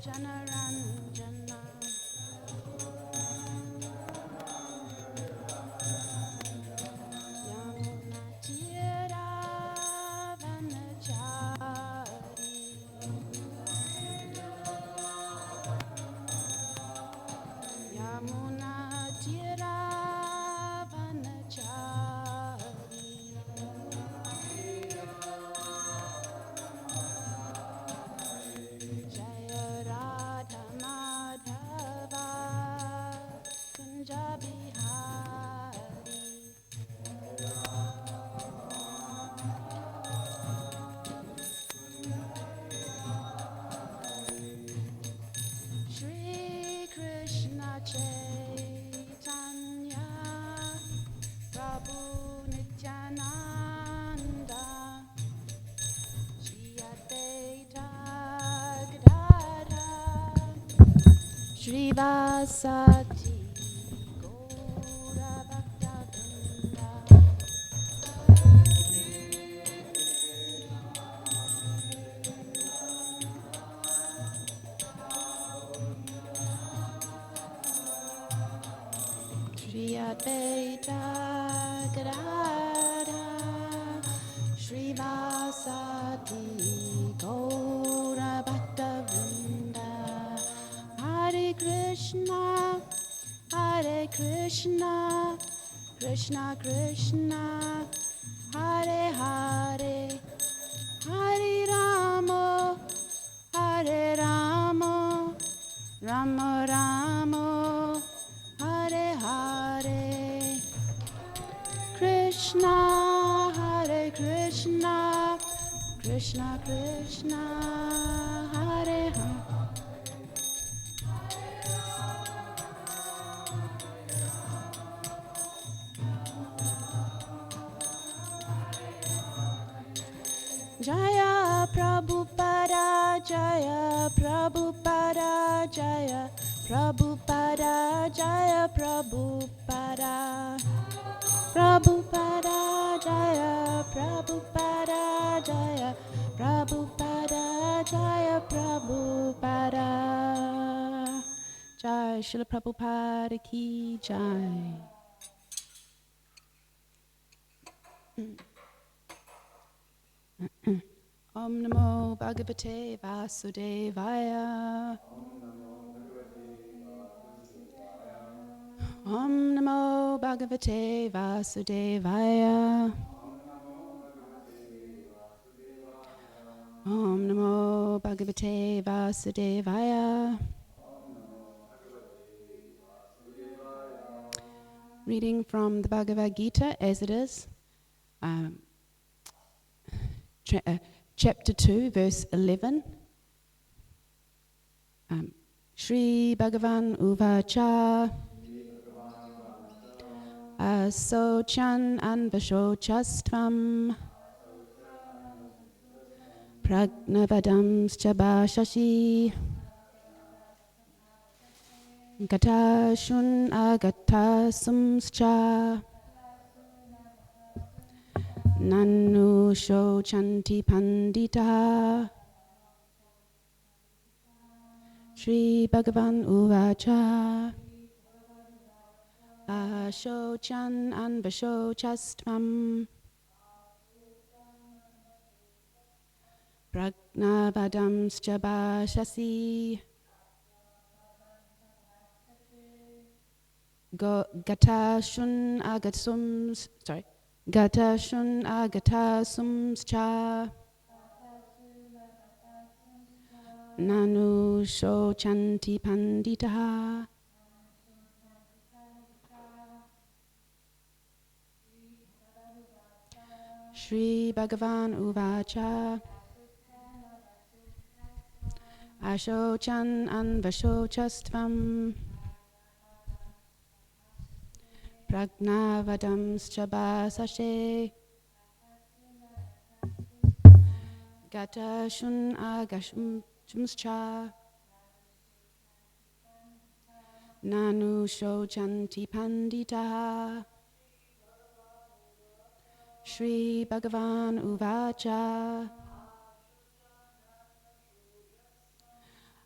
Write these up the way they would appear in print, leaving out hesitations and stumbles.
Janaranjana Yamunatira Vanachari Yamunatira Vanachari Jaya Radha Madhava Kunja Bihari Shri Krishna Chaitanya Prabhu Nityananda Shri Advaita Gadadhara Shri Vasati Gaura Bhakta Shri Advaita Gadadhara Shri Vasati Gaura Bhakta Vrinda Hare Krishna Krishna Krishna Hare Hare Hare Rama Rama Rama Hare Hare Krishna Hare Krishna Krishna Krishna Hare Hare Jaya Prabhupada Jaya Prabhupada Jaya Prabhupada Jaya Prabhupada Prabhupada Jaya Prabhupada Jaya Prabhupada Jaya Prabhupada Jai Srila Prabhupada Ki Jai Om Namo Bhagavate Vasudevaya Om Namo Bhagavate Vasudevaya Om Namo Bhagavate Vasudevaya Reading from the Bhagavad-gita as it is, chapter 2, verse 11. Shri Bhagavan Uvacha Asochan Anvashochastvam Pragnavadamscha Bhashashi Gatashun Agatasumscha Nanu Shochanti Pandita Shri Bhagavan Uvacha Ashochan Anvashochastvam Pragnavadamscha Bhashasi Gatashun Agatasumscha Nanu Shochanti Panditaha Shri Bhagavan Uvacha Ashochan Anvashochastvam Pragnavadamscha Basashe Gatashun Agashumscha Nanu Shochanti Panditaha Shri Bhagavan Uvacha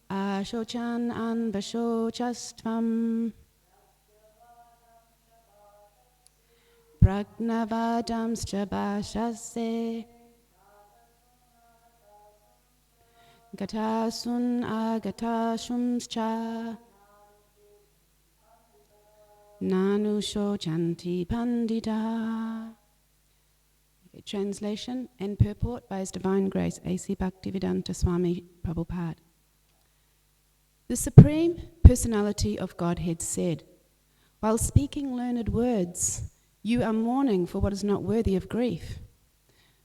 Ashochan Anvashochastvam Pragnavadamscha Bashase Gatasun Agatashumscha Nanu Shochanti Pandita. Okay, translation and purport by His Divine Grace A.C. Bhaktivedanta Swami Prabhupada. The Supreme Personality of Godhead said, while speaking learned words, you are mourning for what is not worthy of grief.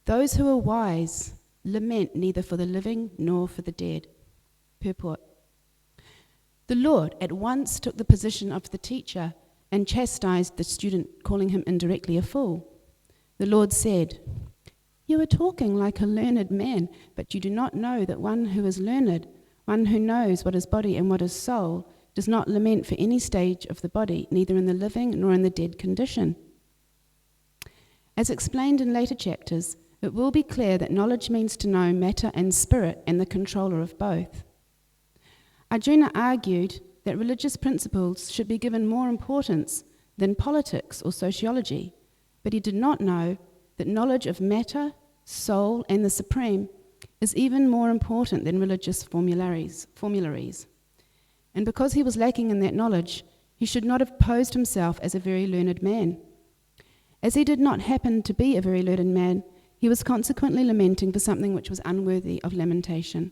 Those who are wise lament neither for the living nor for the dead. Purport. The Lord at once took the position of the teacher and chastised the student, calling him indirectly a fool. The Lord said, you are talking like a learned man, but you do not know that one who is learned, one who knows what is body and what is soul, does not lament for any stage of the body, neither in the living nor in the dead condition. As explained in later chapters, it will be clear that knowledge means to know matter and spirit and the controller of both. Arjuna argued that religious principles should be given more importance than politics or sociology, but he did not know that knowledge of matter, soul, and the Supreme is even more important than religious formularies. And because he was lacking in that knowledge, he should not have posed himself as a very learned man. As he did not happen to be a very learned man, he was consequently lamenting for something which was unworthy of lamentation.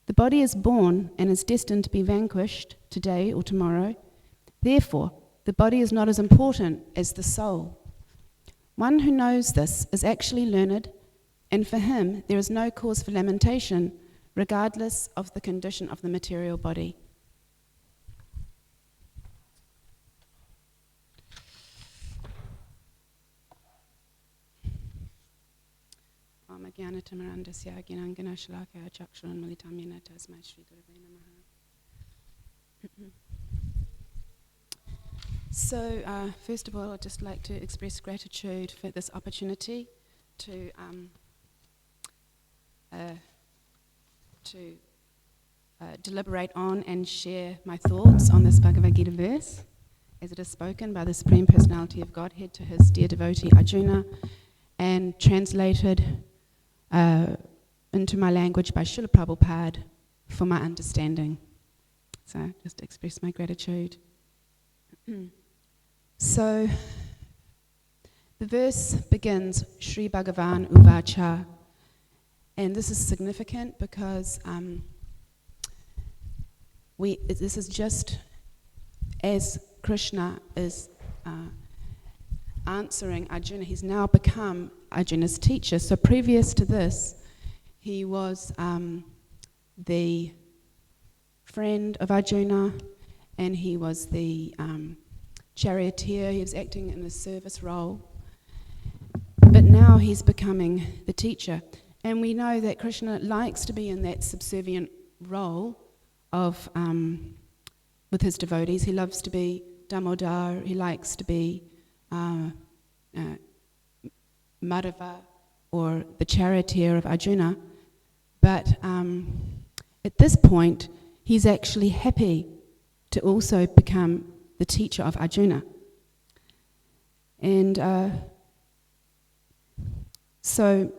The body is born and is destined to be vanquished today or tomorrow. Therefore, the body is not as important as the soul. One who knows this is actually learned, and for him there is no cause for lamentation, regardless of the condition of the material body. So, first of all, I'd just like to express gratitude for this opportunity to deliberate on and share my thoughts on this Bhagavad-gita verse, as it is spoken by the Supreme Personality of Godhead to his dear devotee Arjuna, and translated into my language by Srila Prabhupada for my understanding. So, just to express my gratitude. So, the verse begins, Shri Bhagavan Uvacha, and this is significant because this is just as Krishna is answering Arjuna. He's now become Arjuna's teacher. So previous to this, he was the friend of Arjuna, and he was the charioteer. He was acting in a service role. But now he's becoming the teacher. And we know that Krishna likes to be in that subservient role of with his devotees. He loves to be Damodar. He likes to be Madhava, or the charioteer of Arjuna. But at this point, he's actually happy to also become the teacher of Arjuna. And so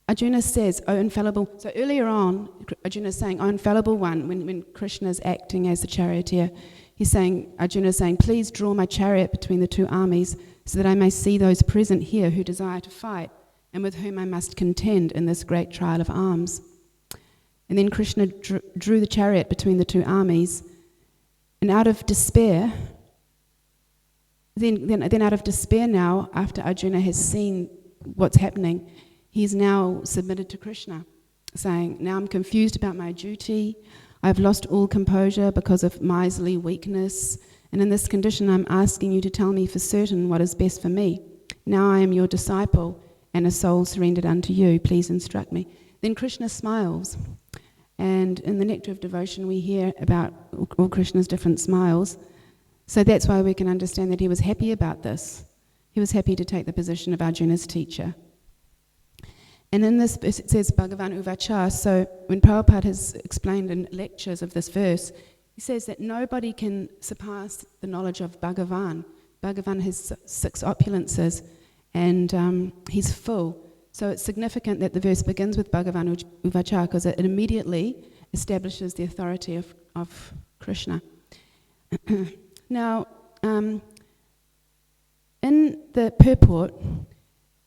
Arjuna says, "O infallible." So earlier on, Arjuna is saying, "O infallible one," when Krishna is acting as the charioteer, Arjuna is saying, "Please draw my chariot between the two armies so that I may see those present here who desire to fight and with whom I must contend in this great trial of arms." And then Krishna drew the chariot between the two armies, and out of despair, then out of despair now, after Arjuna has seen what's happening, he's now submitted to Krishna, saying, now I'm confused about my duty, I've lost all composure because of miserly weakness, and in this condition I'm asking you to tell me for certain what is best for me. Now I am your disciple and a soul surrendered unto you, please instruct me. Then Krishna smiles, and in the Nectar of Devotion we hear about all Krishna's different smiles. So that's why we can understand that he was happy about this. He was happy to take the position of Arjuna's teacher. And in this verse it says Bhagavan Uvacha, so when Prabhupada has explained in lectures of this verse, he says that nobody can surpass the knowledge of Bhagavan. Bhagavan has 6 opulences and he's full. So it's significant that the verse begins with Bhagavan Uvacha because it immediately establishes the authority of Krishna. Now, in the purport,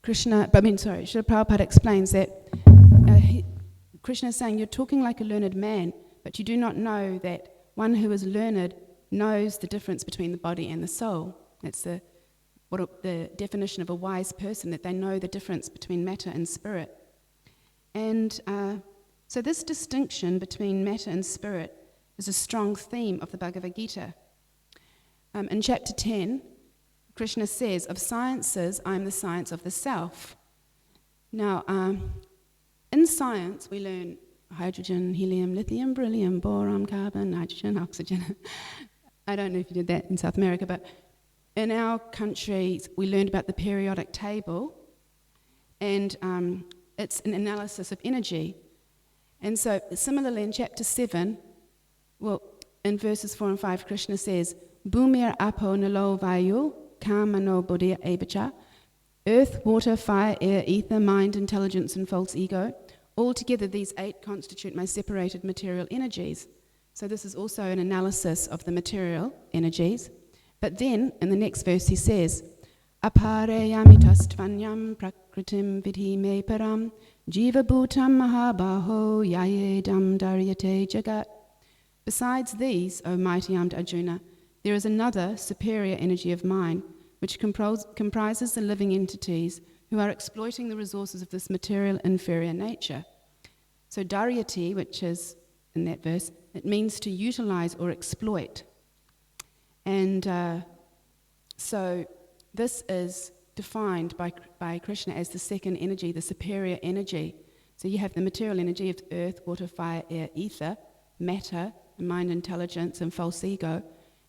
Srila Prabhupada explains that Krishna is saying, you're talking like a learned man, but you do not know that one who is learned knows the difference between the body and the soul. That's the definition of a wise person, that they know the difference between matter and spirit. And so this distinction between matter and spirit is a strong theme of the Bhagavad-gita. In chapter 10, Krishna says, of sciences, I am the science of the self. Now, in science, we learn hydrogen, helium, lithium, beryllium, boron, carbon, nitrogen, oxygen. I don't know if you did that in South America, but in our countries, we learned about the periodic table, and it's an analysis of energy. And so, similarly, in chapter 7, in verses 4 and 5, Krishna says, Bhumir apo nalo vayu kamano bodhya evacha, earth, water, fire, air, ether, mind, intelligence, and false ego. Altogether, these 8 constitute my separated material energies. So this is also an analysis of the material energies. But then, in the next verse, he says, Apareyamitastvanyam prakritim vidhi me param jiva bhutam mahabaho yayedam daryate jagat. Besides these, O mighty armed Arjuna, there is another superior energy of mine, which comprises the living entities who are exploiting the resources of this material inferior nature. So daryati, which is in that verse, it means to utilize or exploit. And so this is defined by Krishna as the second energy, the superior energy. So you have the material energy of earth, water, fire, air, ether, matter, mind, intelligence, and false ego.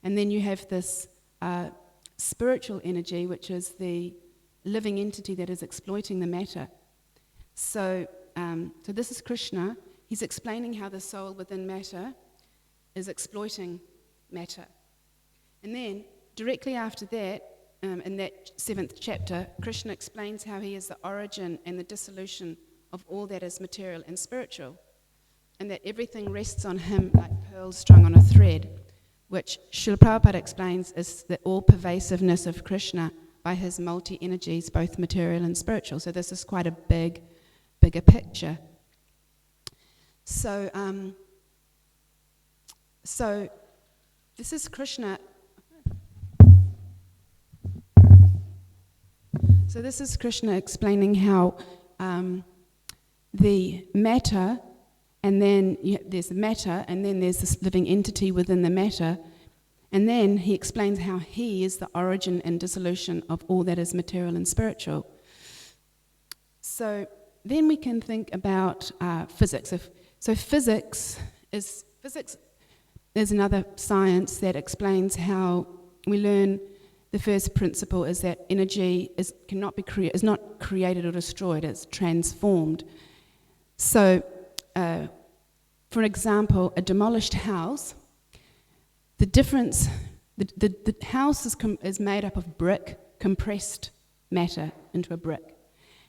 And then you have this spiritual energy, which is the living entity that is exploiting the matter. So this is Krishna. He's explaining how the soul within matter is exploiting matter. And then, directly after that, in that 7th chapter, Krishna explains how he is the origin and the dissolution of all that is material and spiritual, and that everything rests on him like pearls strung on a thread, which Srila Prabhupada explains is the all-pervasiveness of Krishna by his multi-energies, both material and spiritual. So this is quite a bigger picture. So this is Krishna. So this is Krishna explaining how the matter, and then there's the matter, and then there's this living entity within the matter, and then he explains how he is the origin and dissolution of all that is material and spiritual. So then we can think about physics. So physics is another science that explains how we learn. The first principle is that energy is not created or destroyed, it's transformed. So, for example, a demolished house, the house is made up of brick, compressed matter into a brick.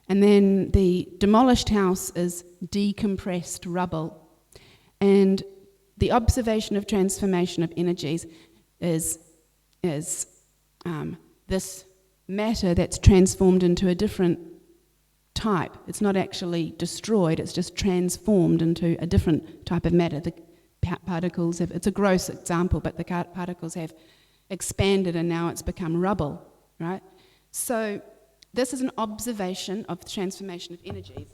And then the demolished house is decompressed rubble. And the observation of transformation of energies is this matter that's transformed into a different type. It's not actually destroyed, it's just transformed into a different type of matter. The particles have, it's a gross example, but the particles have expanded and now it's become rubble, right? So this is an observation of the transformation of energies.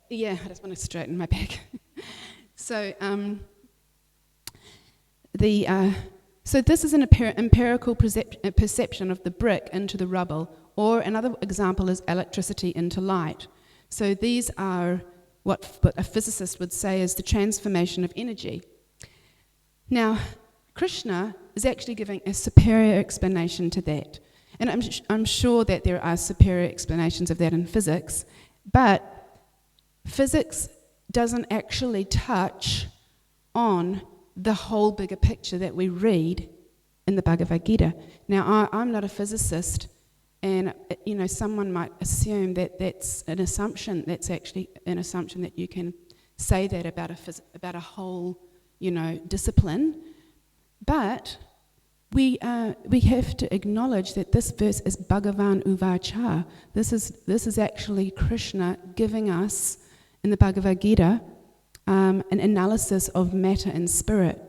Yeah, I just want to straighten my back. So this is an empirical perception of the brick into the rubble, or another example is electricity into light. So these are what a physicist would say is the transformation of energy. Now, Krishna is actually giving a superior explanation to that. And I'm sure that there are superior explanations of that in physics, but physics doesn't actually touch on the whole bigger picture that we read in the Bhagavad-gita. Now, I'm not a physicist, and someone might assume that that's an assumption. That's actually an assumption that you can say that about a whole, discipline. But we have to acknowledge that this verse is Bhagavan Uvacha. This is actually Krishna giving us in the Bhagavad-gita an analysis of matter and spirit.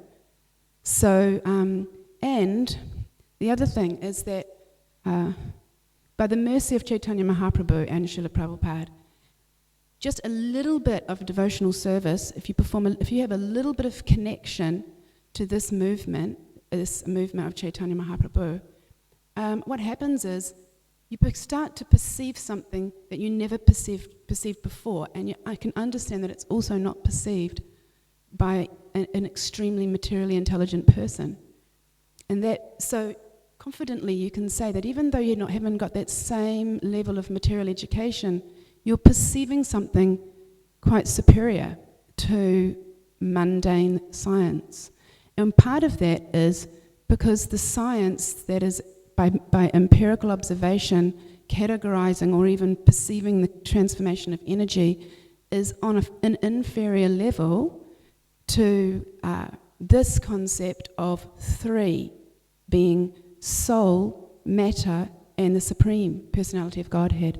So, and the other thing is that by the mercy of Chaitanya Mahaprabhu and Srila Prabhupada, just a little bit of devotional service, if you have a little bit of connection to this movement of Chaitanya Mahaprabhu, what happens is you start to perceive something that you never perceived before, and I can understand that it's also not perceived by an extremely materially intelligent person. And that, so confidently you can say that even though you haven't got that same level of material education, you're perceiving something quite superior to mundane science. And part of that is because the science that is by empirical observation, categorizing or even perceiving the transformation of energy is on an inferior level to this concept of three being soul, matter, and the Supreme Personality of Godhead.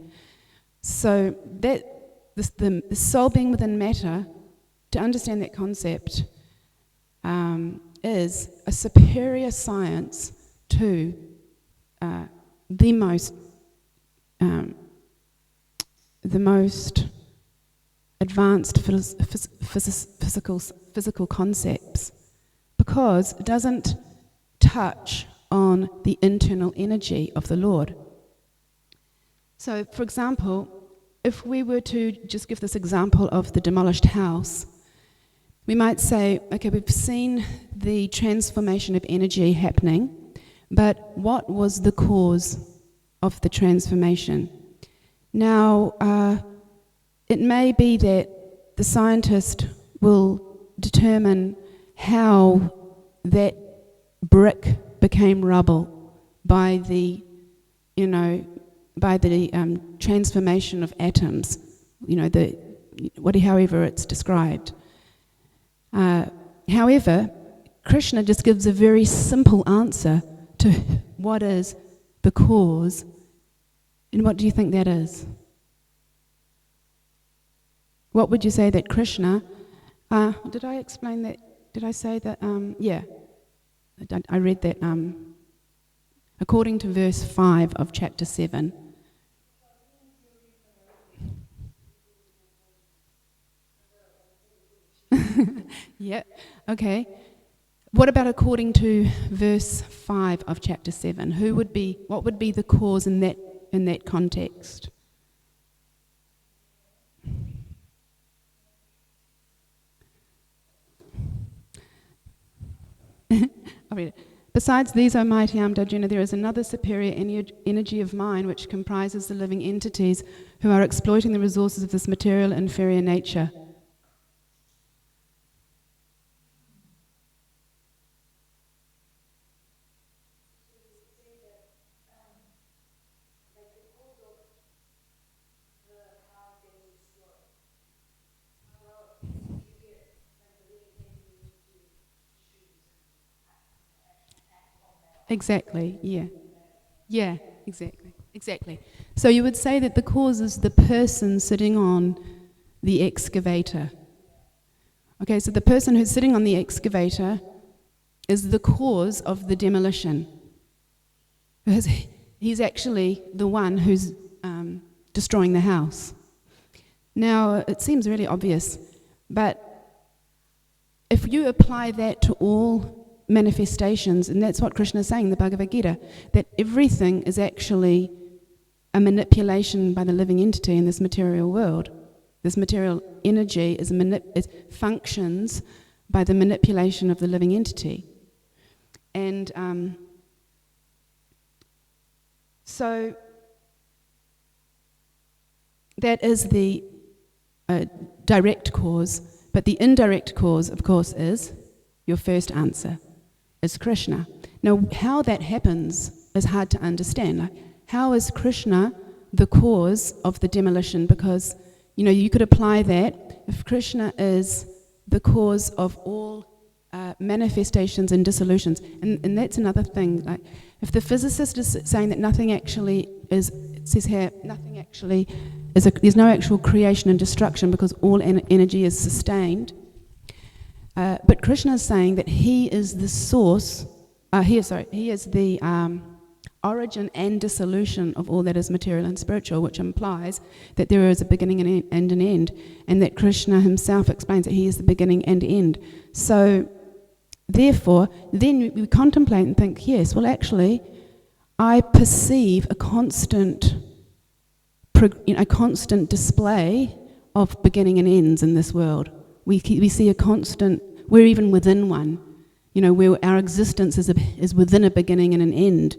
So that the soul being within matter, to understand that concept, is a superior science to the most advanced physical concepts, because it doesn't touch on the internal energy of the Lord. So, for example, if we were to just give this example of the demolished house, we might say, okay, we've seen the transformation of energy happening, but what was the cause of the transformation? Now, it may be that the scientist will determine how that brick became rubble by the transformation of atoms, however it's described. However, Krishna just gives a very simple answer to what is the cause, and what do you think that is? What would you say that Krishna, did I explain that? Did I say that? Yeah, I read that according to verse 5 of chapter 7. Yeah, okay. What about according to verse 5 of chapter 7? What would be the cause in that context? I'll read it. Besides these, O mighty armed Arjuna, there is another superior energy of mind which comprises the living entities who are exploiting the resources of this material inferior nature. Exactly, yeah. Yeah, exactly. So you would say that the cause is the person sitting on the excavator. Okay, so the person who's sitting on the excavator is the cause of the demolition. Because he's actually the one who's destroying the house. Now, it seems really obvious, but if you apply that to all manifestations, and that's what Krishna is saying in the Bhagavad-gita, that everything is actually a manipulation by the living entity in this material world. This material energy functions by the manipulation of the living entity. And so that is the direct cause, but the indirect cause, of course, is your first answer, is Krishna. Now, how that happens is hard to understand. Like, how is Krishna the cause of the demolition? Because, you could apply that. If Krishna is the cause of all manifestations and dissolutions, and that's another thing. Like, if the physicist is saying that nothing actually is, it says here, nothing actually is, there's no actual creation and destruction because all energy is sustained. But Krishna is saying that he is the source, he is the origin and dissolution of all that is material and spiritual, which implies that there is a beginning and an end, and that Krishna himself explains that he is the beginning and end. So, therefore, then we contemplate and think, yes, well actually, I perceive a constant display of beginning and ends in this world. We see a constant, we're even within one, where our existence is within a beginning and an end.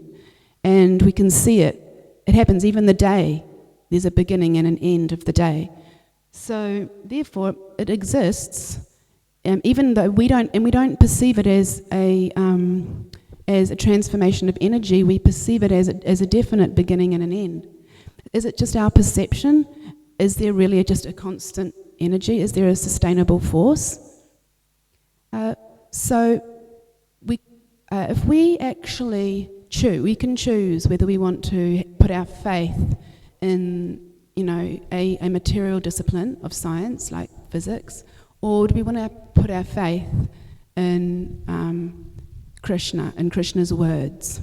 And we can see it. It happens even the day. There's a beginning and an end of the day. So therefore, it exists, even though we don't perceive it as a transformation of energy. We perceive it as a definite beginning and an end. Is it just our perception? Is there really just a constant energy? Is there a sustainable force? If we actually we can choose whether we want to put our faith in, a material discipline of science like physics, or do we want to put our faith in Krishna and Krishna's words?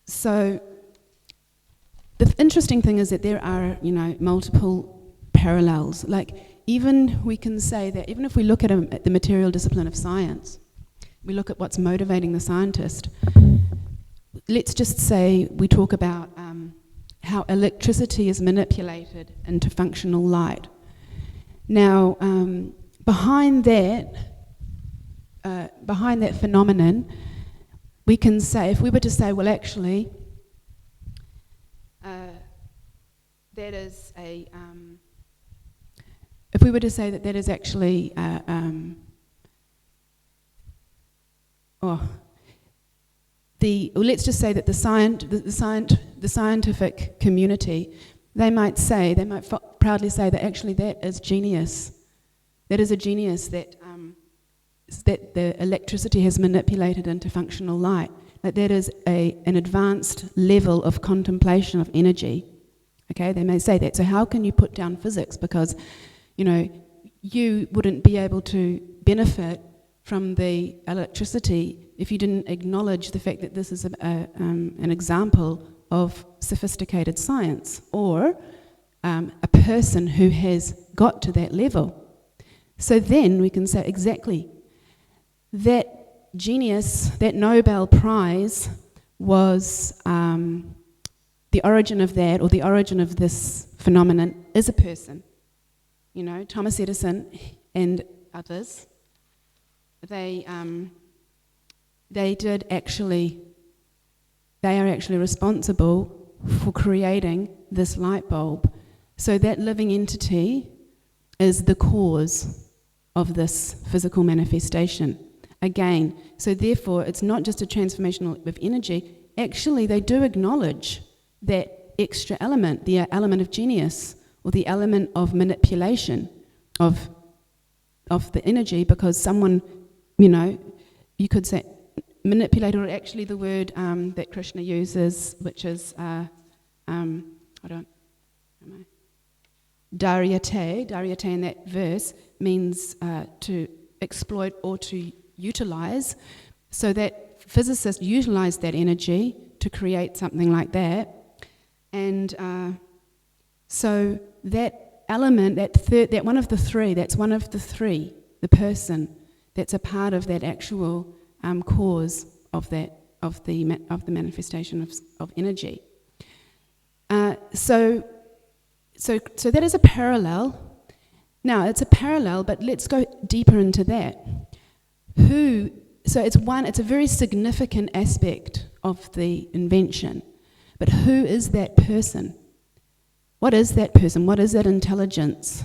So the interesting thing is that there are, multiple parallels. Like, even we can say that even if we look at the material discipline of science, we look at what's motivating the scientist. Let's just say we talk about how electricity is manipulated into functional light. Now, behind that phenomenon, we can say, if we were to say, well, actually, that is a. If we were to say that is actually. Let's just say that the scientific community, they might proudly say that actually that is genius. That is a genius that the electricity has manipulated into functional light. That is an advanced level of contemplation of energy. Okay, they may say that. So how can you put down physics? Because, you wouldn't be able to benefit from the electricity if you didn't acknowledge the fact that this is an example of sophisticated science, or a person who has got to that level. So then we can say exactly that genius, that Nobel Prize was the origin of that, or the origin of this phenomenon is a person. Thomas Edison and others, they are actually responsible for creating this light bulb. So that living entity is the cause of this physical manifestation. Again, so therefore it's not just a transformation of energy. Actually, they do acknowledge that extra element, the element of genius, or the element of manipulation of the energy, because someone, you could say manipulate, or actually the word that Krishna uses, which is Daryate in that verse means to exploit or to utilize, so that physicists utilize that energy to create something like that. And so that element, that one of the three, that's one of the three, the person, that's a part of that actual cause of the manifestation of energy. So that is a parallel. Now it's a parallel, but let's go deeper into that. So it's a very significant aspect of the invention. But who is that person? What is that person? What is that intelligence?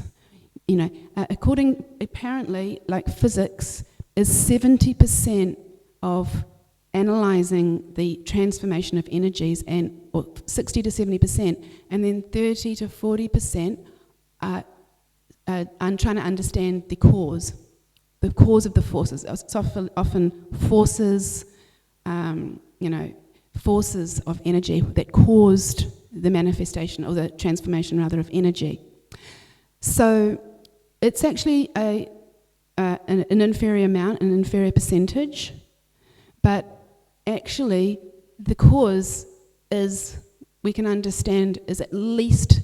Apparently, like physics is 70% of analysing the transformation of energies, or 60 to 70%, and then 30 to 40% are trying to understand the cause of the forces. It's often forces, forces of energy that caused the manifestation, or the transformation rather, of energy. So it's actually an inferior amount, an inferior percentage, but actually the cause we can understand is at least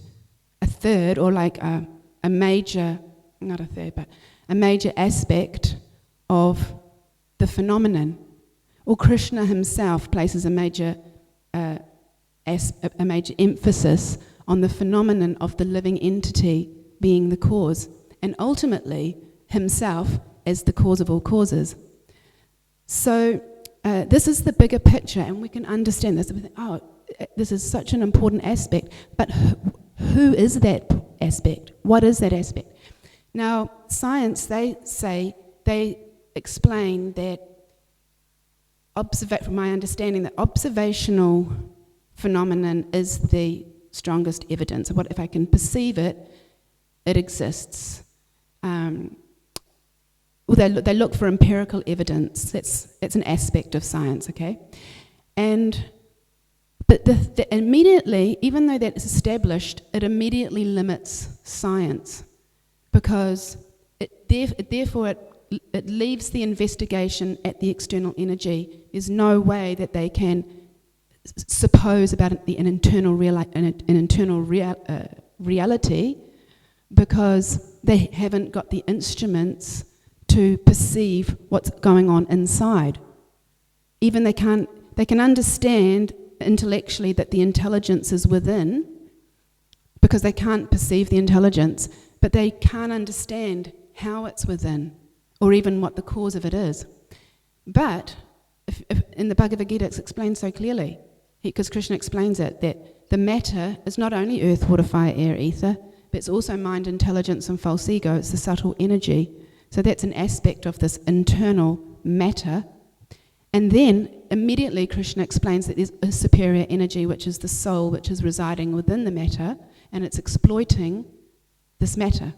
a third, or like a major, not a third, but a major aspect of the phenomenon. Or Krishna himself places a major emphasis on the phenomenon of the living entity being the cause, and ultimately himself as the cause of all causes. So this is the bigger picture, and we can understand this. Oh, this is such an important aspect, but who is that aspect? What is that aspect? Now, science, they explain that, from my understanding, that observational phenomenon is the strongest evidence. What if I can perceive it, it exists. They look for empirical evidence. It's an aspect of science, okay? But immediately, even though that is established, it immediately limits science, because it leaves the investigation at the external energy. There's no way that they can suppose about an internal reality, because they haven't got the instruments to perceive what's going on inside. Even they can understand intellectually that the intelligence is within, because they can't perceive the intelligence, but they can't understand how it's within, or even what the cause of it is. But if in the Bhagavad-gita it's explained so clearly, because Krishna explains it, that the matter is not only earth, water, fire, air, ether, but it's also mind, intelligence, and false ego. It's the subtle energy. So that's an aspect of this internal matter. And then immediately Krishna explains that there's a superior energy, which is the soul, which is residing within the matter, and it's exploiting this matter.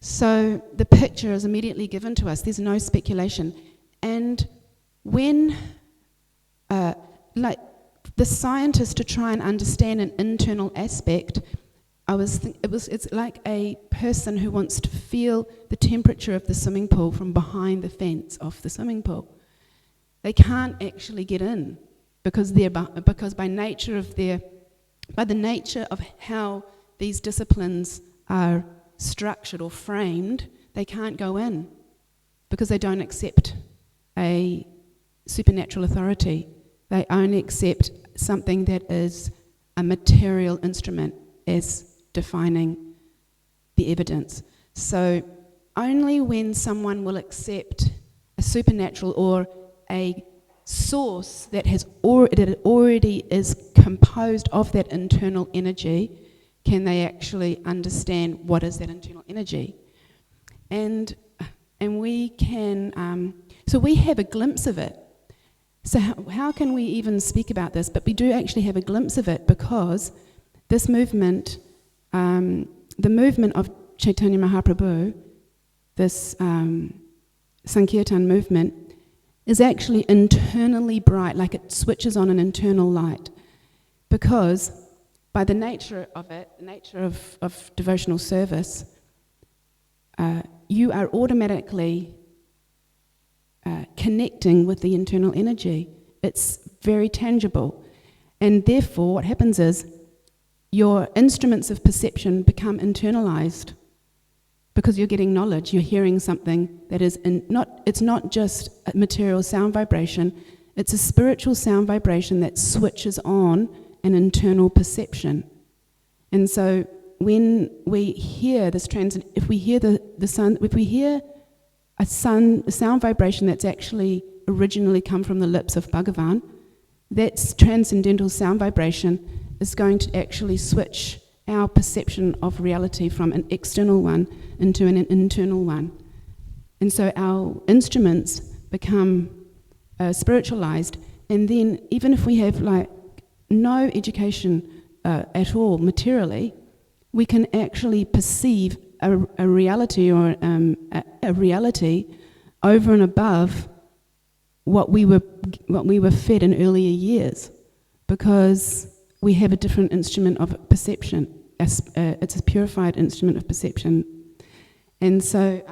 So the picture is immediately given to us. There's no speculation. And when, the scientist, to try and understand an internal aspect, it's like a person who wants to feel the temperature of the swimming pool from behind the fence of the swimming pool. They can't actually get in, because by the nature of how these disciplines are structured or framed, they can't go in, because they don't accept a supernatural authority. They only accept something that is a material instrument as defining the evidence. So only when someone will accept a supernatural or a source that already is composed of that internal energy can they actually understand what is that internal energy. And we can, so we have a glimpse of it. So how can we even speak about this? But we do actually have a glimpse of it, because this movement, the movement of Chaitanya Mahaprabhu, this Sankirtan movement, is actually internally bright, like it switches on an internal light. Because by the nature of it, the nature of devotional service, you are automatically connecting with the internal energy. It's very tangible. And therefore, what happens is your instruments of perception become internalized because you're getting knowledge, you're hearing something that is it's not just a material sound vibration, it's a spiritual sound vibration that switches on an internal perception. And so when we hear this if we hear if we hear a sound vibration that's actually originally come from the lips of Bhagavan, that transcendental sound vibration is going to actually switch our perception of reality from an external one into an internal one. And so our instruments become spiritualized, and then even if we have like no education at all materially, we can actually perceive a reality or a reality over and above what we were fed in earlier years, because we have a different instrument of perception. It's a purified instrument of perception. And so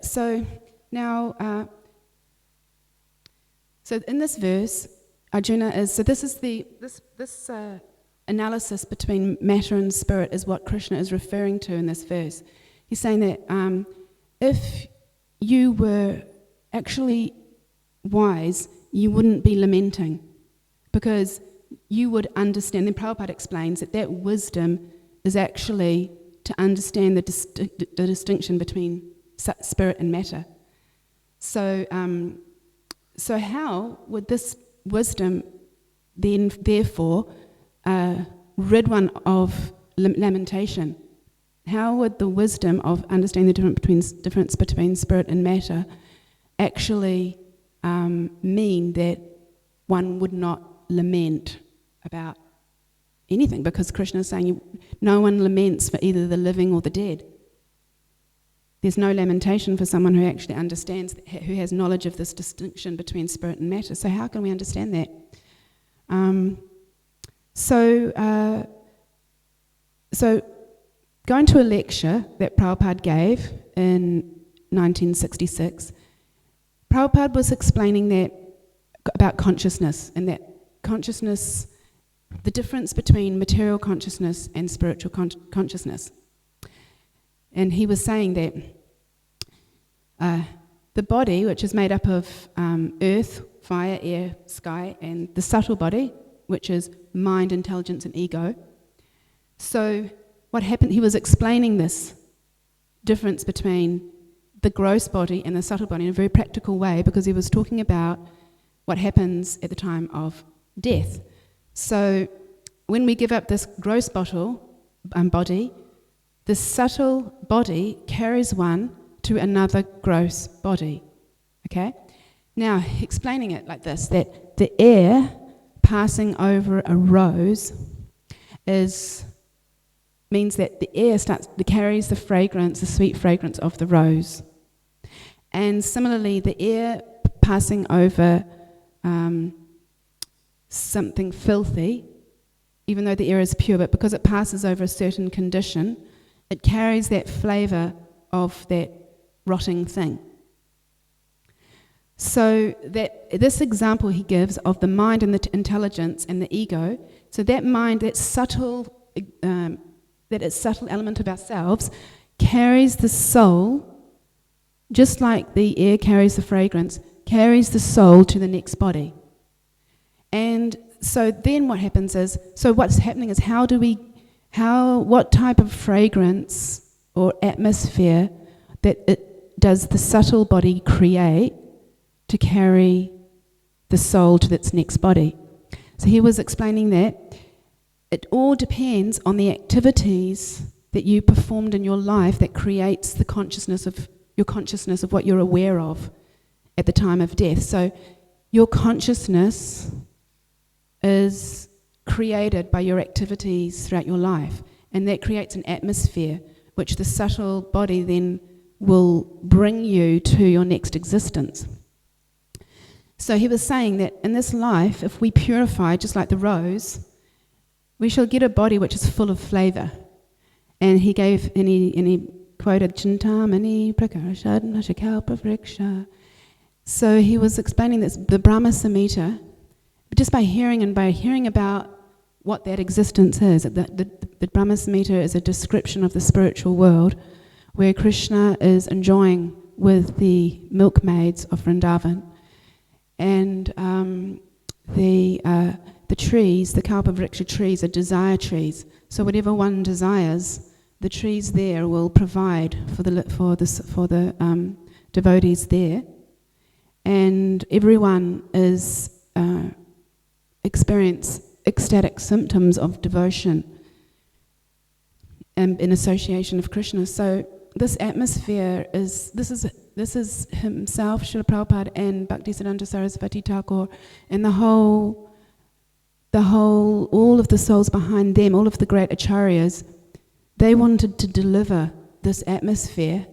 So now, so in this verse, Arjuna is, so this is this analysis between matter and spirit is what Krishna is referring to in this verse. He's saying that if you were actually wise, you wouldn't be lamenting, because you would understand. Then Prabhupada explains that wisdom is actually to understand the distinction between spirit and matter. So, so how would this wisdom then, therefore, rid one of lamentation? How would the wisdom of understanding the difference between spirit and matter actually mean that one would not lament about anything? Because Krishna is saying no one laments for either the living or the dead. There's no lamentation for someone who actually understands, who has knowledge of this distinction between spirit and matter. So how can we understand that? So going to a lecture that Prabhupada gave in 1966, Prabhupada was explaining that about consciousness, and that consciousness, the difference between material consciousness and spiritual consciousness. And he was saying that the body, which is made up of earth, fire, air, sky, and the subtle body, which is mind, intelligence, and ego. So what happened, he was explaining this difference between the gross body and the subtle body in a very practical way, because he was talking about what happens at the time of death. So when we give up this gross body, the subtle body carries one to another gross body. Okay? Now, explaining it like this, that the air passing over a rose means that the air carries the fragrance, the sweet fragrance of the rose. And similarly, the air passing over something filthy, even though the air is pure, but because it passes over a certain condition, it carries that flavour of that rotting thing. So that this example he gives of the mind and the intelligence and the ego, so that mind, that subtle element of ourselves, carries the soul, just like the air carries the fragrance, carries the soul to the next body. And so then what happens is, so what's happening is what type of fragrance or atmosphere does the subtle body create to carry the soul to its next body? So he was explaining that it all depends on the activities that you performed in your life that creates the consciousness of what you're aware of at the time of death. So your consciousness is created by your activities throughout your life, and that creates an atmosphere which the subtle body then will bring you to your next existence. So he was saying that in this life, if we purify, just like the rose, we shall get a body which is full of flavour. And he quoted Chintamani Prakarashadna Shakalpa Vriksha. So he was explaining this, the Brahma Samhita, just by hearing about what that existence is. The Brahma Samhita is a description of the spiritual world where Krishna is enjoying with the milkmaids of Vrindavan. And the trees, the Kalpavriksha trees, are desire trees. So whatever one desires, the trees there will provide for the devotees there. And everyone is experience ecstatic symptoms of devotion and in association of Krishna. So this atmosphere is himself, Srila Prabhupada, and Bhaktisiddhanta Sarasvati Thakur, and all of the souls behind them, all of the great acharyas, they wanted to deliver this atmosphere,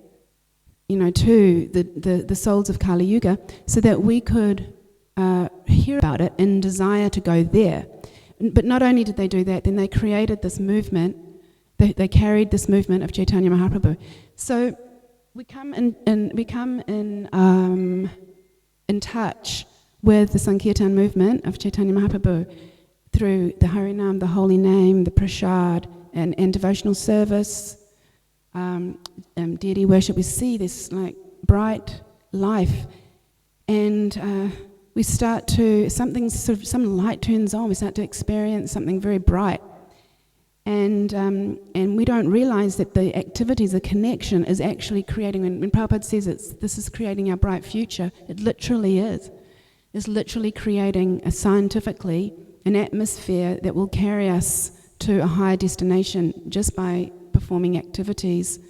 to the souls of Kali Yuga, so that we could hear about it and desire to go there. But not only did they do that, then they created this movement. They carried this movement of Chaitanya Mahaprabhu. So we come in touch with the Sankirtan movement of Chaitanya Mahaprabhu through the Harinam, the holy name, the prasad, and devotional service, deity worship. We see this bright life, and we start to some light turns on. We start to experience something very bright. And we don't realize that the activities, the connection, is actually creating. When Prabhupada says this is creating our bright future, it literally is. It's literally creating scientifically an atmosphere that will carry us to a higher destination just by performing activities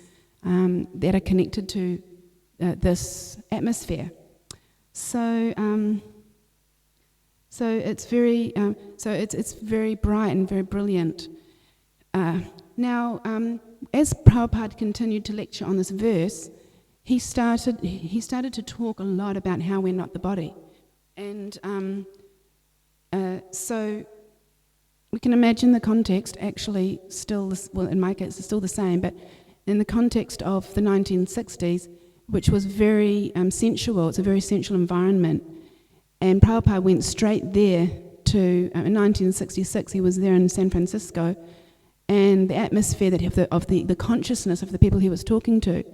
that are connected to this atmosphere. So it's very it's very bright and very brilliant. Now, as Prabhupada continued to lecture on this verse, he started to talk a lot about how we're not the body, and so we can imagine the context actually still, in my case, it's still the same, but in the context of the 1960s, which was very sensual, it's a very sensual environment, and Prabhupada went straight there to, in 1966, he was there in San Francisco, and the atmosphere of the consciousness of the people he was talking to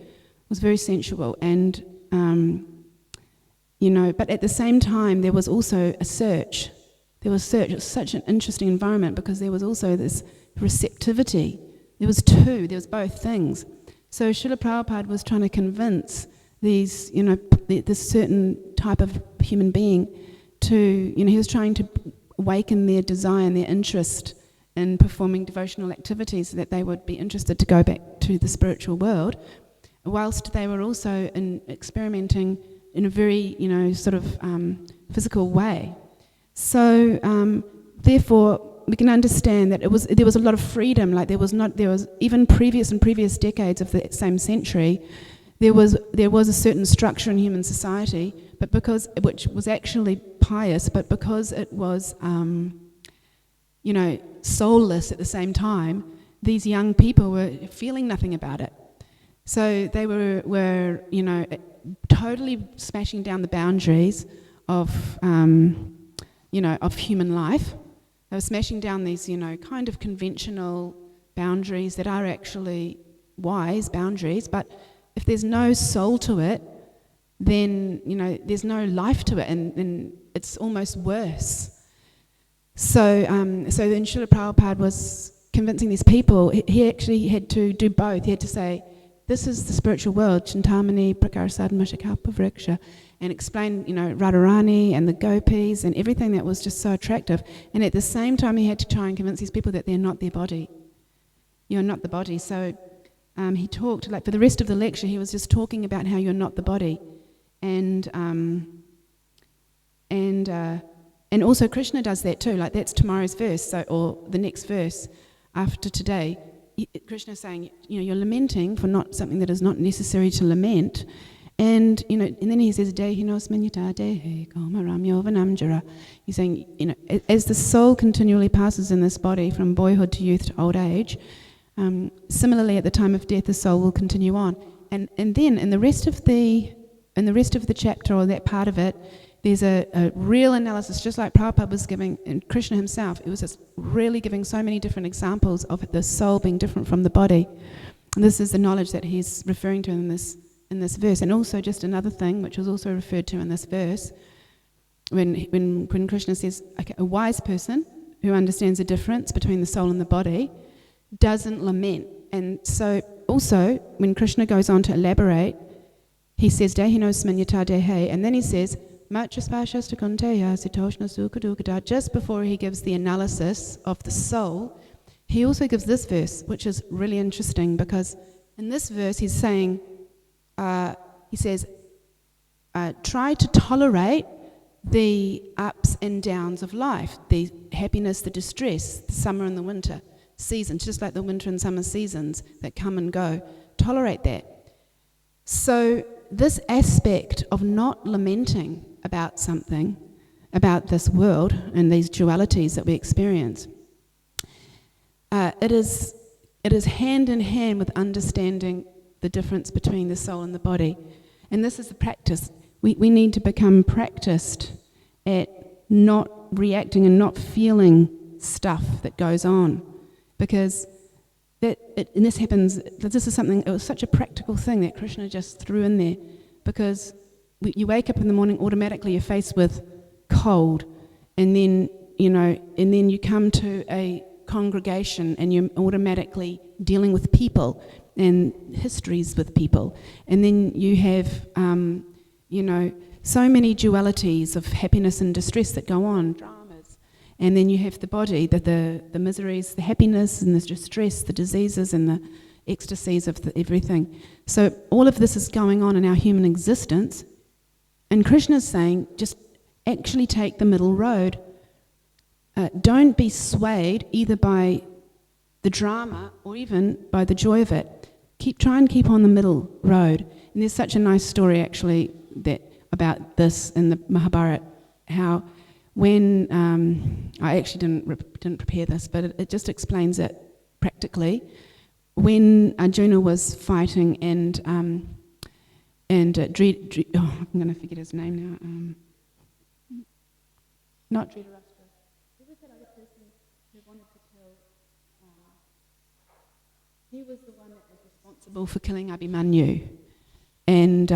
was very sensual, and but at the same time there was also a search. It was such an interesting environment because there was also this receptivity. There was both things. So Srila Prabhupada was trying to convince these, this certain type of human being to, he was trying to awaken their desire and their interest in performing devotional activities so that they would be interested to go back to the spiritual world, whilst they were also experimenting in a very, physical way. So therefore, we can understand that there was a lot of freedom. Like there was even in previous decades of the same century, there was a certain structure in human society, but which was actually pious, but because it was soulless at the same time, these young people were feeling nothing about it. So they were totally smashing down the boundaries of of human life. They were smashing down these, kind of conventional boundaries that are actually wise boundaries, but if there's no soul to it, then, there's no life to it, and it's almost worse. So then Srila Prabhupada was convincing these people. He actually had to do both. He had to say, this is the spiritual world, Chintamani Prakarasad Mashakalpa Vriksha, and explain, Radharani and the gopis and everything that was just so attractive. And at the same time, he had to try and convince these people that they're not their body. You're not the body. So he talked, for the rest of the lecture, he was just talking about how you're not the body. And also Krishna does that too. That's tomorrow's verse, or the next verse after today. Krishna is saying, you're lamenting for not something that is not necessary to lament. And, and then he says, Dehinos minyata dehe komaramyo vanamjara. He's saying, as the soul continually passes in this body from boyhood to youth to old age, similarly at the time of death the soul will continue on. And then in the rest of the chapter, or that part of it, there's a real analysis, just like Prabhupada was giving, and Krishna himself, it was just really giving so many different examples of the soul being different from the body. And this is the knowledge that he's referring to in this verse. And also just another thing, which was also referred to in this verse, when Krishna says, okay, a wise person who understands the difference between the soul and the body doesn't lament. And so also, when Krishna goes on to elaborate, he says, Dehino smanyata dehe, and then he says, just before he gives the analysis of the soul, he also gives this verse, which is really interesting, because in this verse he's saying, he says, try to tolerate the ups and downs of life, the happiness, the distress, the summer and the winter seasons, just like the winter and summer seasons that come and go. Tolerate that. So this aspect of not lamenting about something, about this world and these dualities that we experience, it is hand in hand with understanding the difference between the soul and the body. And this is the practice. We need to become practiced at not reacting and not feeling stuff that goes on, because and this happens. This is something. It was such a practical thing that Krishna just threw in there, because you wake up in the morning, automatically you're faced with cold, and then you come to a congregation and you're automatically dealing with people and histories with people, and then you have so many dualities of happiness and distress that go on, dramas, and then you have the body, the miseries, the happiness and the distress, the diseases and the ecstasies of everything. So all of this is going on in our human existence, and Krishna's saying, just actually take the middle road. Don't be swayed either by the drama or even by the joy of it. Try and keep on the middle road. And there's such a nice story actually about this in the Mahabharata, how when I actually didn't prepare this, but it just explains it practically. When Arjuna was fighting and I'm going to forget his name now. Not Dhritarashtra. Who was that other person who wanted to kill? He was the one that was responsible for killing Abhimanyu, and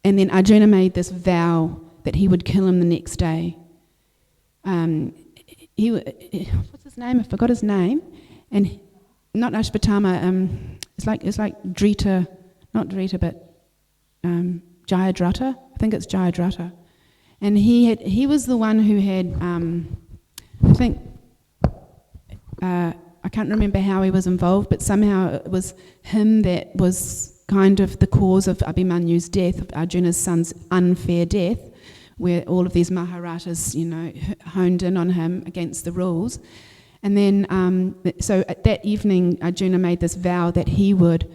then Arjuna made this vow that he would kill him the next day. What's his name? I forgot his name. And not Ashvatthama. It's like Drita, not Drita, but Jayadratha. I think it's Jayadratha. And he was the one who had, I think, I can't remember how he was involved, but somehow it was him that was kind of the cause of Abhimanyu's death, of Arjuna's son's unfair death, where all of these Maharajas, honed in on him against the rules. And then, so at that evening, Arjuna made this vow that he would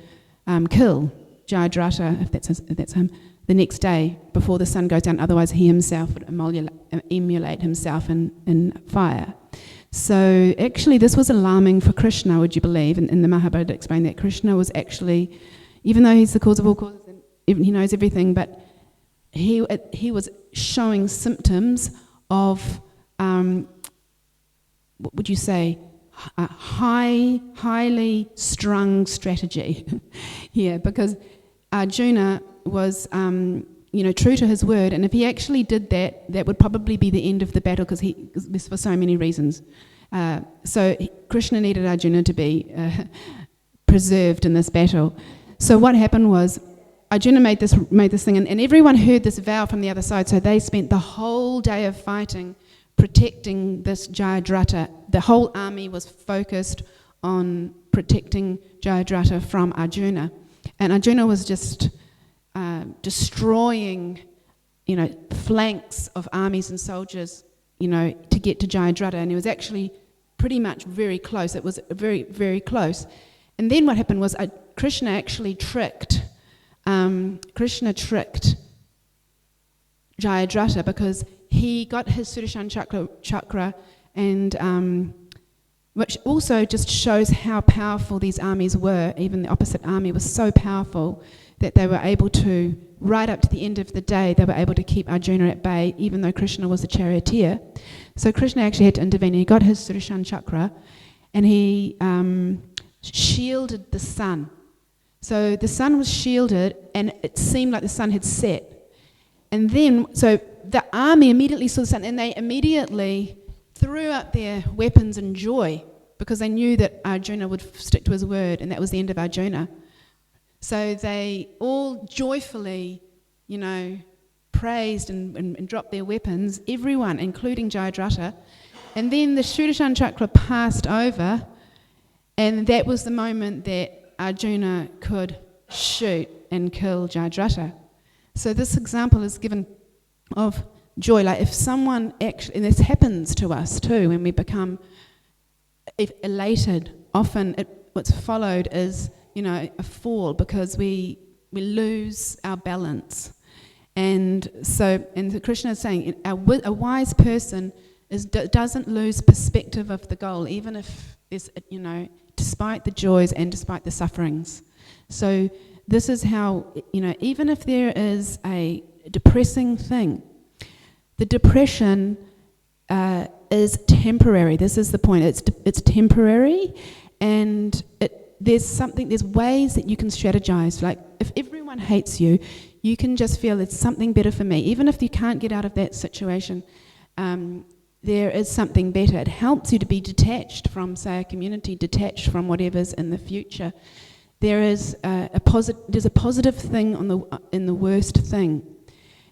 kill Jayadratha, if that's him, the next day before the sun goes down. Otherwise, he himself would emulate himself in fire. So actually, this was alarming for Krishna, would you believe? And the Mahabharata explained that Krishna was actually, even though he's the cause of all causes and he knows everything, but he was showing symptoms of, what would you say, a highly strung strategy here, because Arjuna was, true to his word, and if he actually did that, that would probably be the end of the battle, because for so many reasons. So Krishna needed Arjuna to be preserved in this battle. So what happened was, Arjuna made this thing, and everyone heard this vow from the other side, so they spent the whole day of fighting, protecting this Jayadratha. The whole army was focused on protecting Jayadratha from Arjuna. And Arjuna was just destroying, flanks of armies and soldiers, to get to Jayadratha. And he was actually pretty much very close. It was very, very close. And then what happened was Krishna actually tricked Jayadratha, because he got his Sudarshan chakra, and which also just shows how powerful these armies were. Even the opposite army was so powerful that they were able to, right up to the end of the day, they were able to keep Arjuna at bay, even though Krishna was the charioteer. So Krishna actually had to intervene. He got his Sudarshan chakra, and he shielded the sun. So the sun was shielded, and it seemed like the sun had set. And then, so the army immediately saw the sun, and they immediately threw up their weapons in joy, because they knew that Arjuna would stick to his word, and that was the end of Arjuna. So they all joyfully, praised and dropped their weapons, everyone, including Jayadratha. And then the Sudarshan chakra passed over, and that was the moment that Arjuna could shoot and kill Jayadratha. So this example is given of joy. Like if someone actually, and this happens to us too, when we become elated, often what's followed is, a fall, because we lose our balance. And Krishna is saying, a wise person doesn't lose perspective of the goal, even if there's, despite the joys and despite the sufferings. So this is how, even if there is a depressing thing, the depression is temporary. This is the point. It's temporary, and there's ways that you can strategize. Like if everyone hates you, you can just feel it's something better for me. Even if you can't get out of that situation, there is something better. It helps you to be detached from, say, a community, detached from whatever's in the future. There's a positive thing in the worst thing.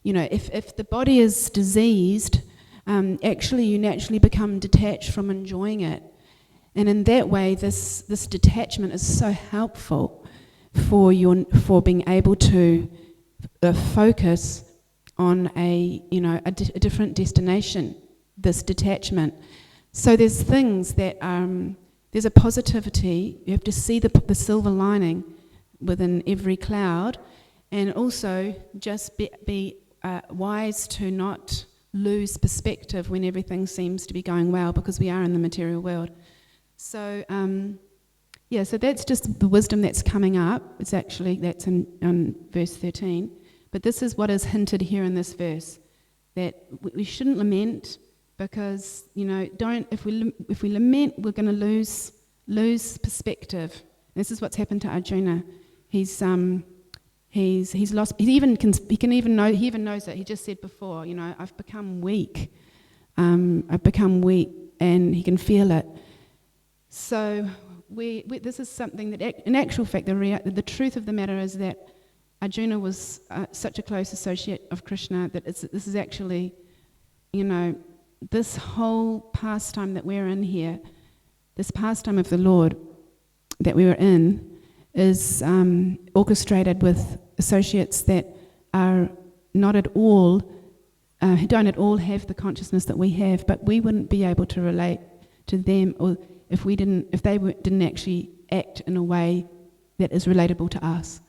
If the body is diseased, actually you naturally become detached from enjoying it. And in that way, this detachment is so helpful for being able to focus on a different destination. This detachment. So there's things that there's a positivity. You have to see the silver lining within every cloud, and also just be wise to not lose perspective when everything seems to be going well, because we are in the material world. So so that's just the wisdom that's coming up. That's in verse 13. But this is what is hinted here in this verse, that we shouldn't lament, because if we lament, we're going to lose perspective. This is what's happened to Arjuna. He's lost. He even knows it. He just said before, I've become weak. I've become weak, and he can feel it. So this is something that, in actual fact, the truth of the matter is that Arjuna was such a close associate of Krishna that this is actually, this whole pastime that we're in here, this pastime of the Lord that we are in, is orchestrated with associates that are not at all, don't at all have the consciousness that we have, but we wouldn't be able to relate to them, or if they didn't actually act in a way that is relatable to us.